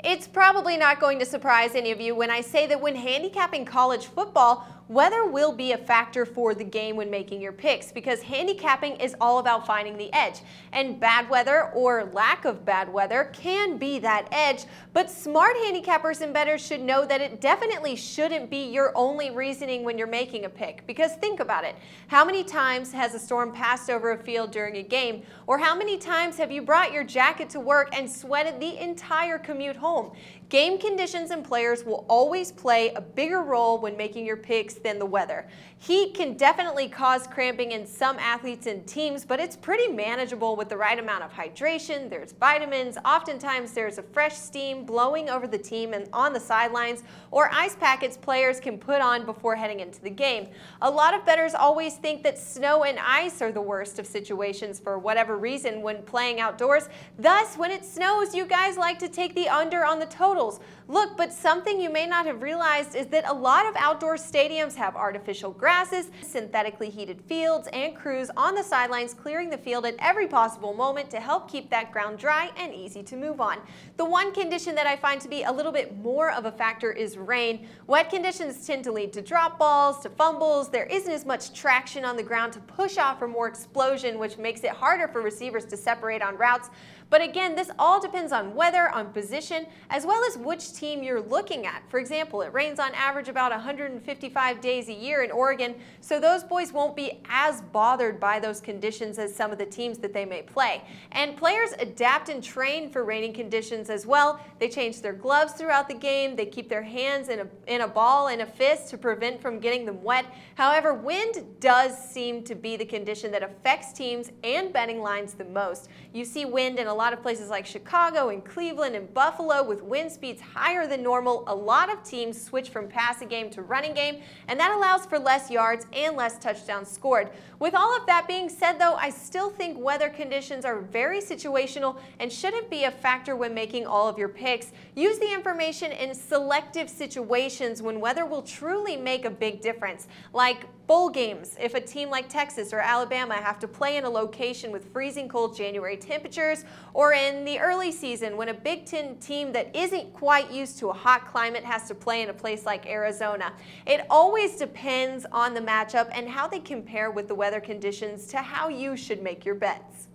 It's probably not going to surprise any of you when I say that when handicapping college football, weather will be a factor for the game when making your picks, because handicapping is all about finding the edge. And bad weather or lack of bad weather can be that edge, but smart handicappers and bettors should know that it definitely shouldn't be your only reasoning when you're making a pick. Because think about it, how many times has a storm passed over a field during a game? Or how many times have you brought your jacket to work and sweated the entire commute home? Game conditions and players will always play a bigger role when making your picks than the weather. Heat can definitely cause cramping in some athletes and teams, but it's pretty manageable with the right amount of hydration. There's vitamins, oftentimes there's a fresh steam blowing over the team and on the sidelines, or ice packets players can put on before heading into the game. A lot of bettors always think that snow and ice are the worst of situations for whatever reason when playing outdoors. Thus, when it snows, you guys like to take the under on the totals. Look, but something you may not have realized is that a lot of outdoor stadiums have artificial grasses, synthetically heated fields, and crews on the sidelines clearing the field at every possible moment to help keep that ground dry and easy to move on. The one condition that I find to be a little bit more of a factor is rain. Wet conditions tend to lead to drop balls, to fumbles. There isn't as much traction on the ground to push off for more explosion, which makes it harder for receivers to separate on routes. But again, this all depends on weather, on position, as well as which team you're looking at. For example, it rains on average about 155 days a year in Oregon, so those boys won't be as bothered by those conditions as some of the teams that they may play. And players adapt and train for raining conditions as well. They change their gloves throughout the game. They keep their hands in a ball and a fist to prevent from getting them wet. However, wind does seem to be the condition that affects teams and betting lines the most. You see wind in a lot of places like Chicago and Cleveland and Buffalo with wind speeds higher than normal. A lot of teams switch from passing game to running game, and that allows for less yards and less touchdowns scored. With all of that being said, though, I still think weather conditions are very situational and shouldn't be a factor when making all of your picks. Use the information in selective situations when weather will truly make a big difference, like bowl games. If a team like Texas or Alabama have to play in a location with freezing cold January temperatures, or in the early season when a Big Ten team that isn't quite used to a hot climate has to play in a place like Arizona. It always depends on the matchup and how they compare with the weather conditions to how you should make your bets.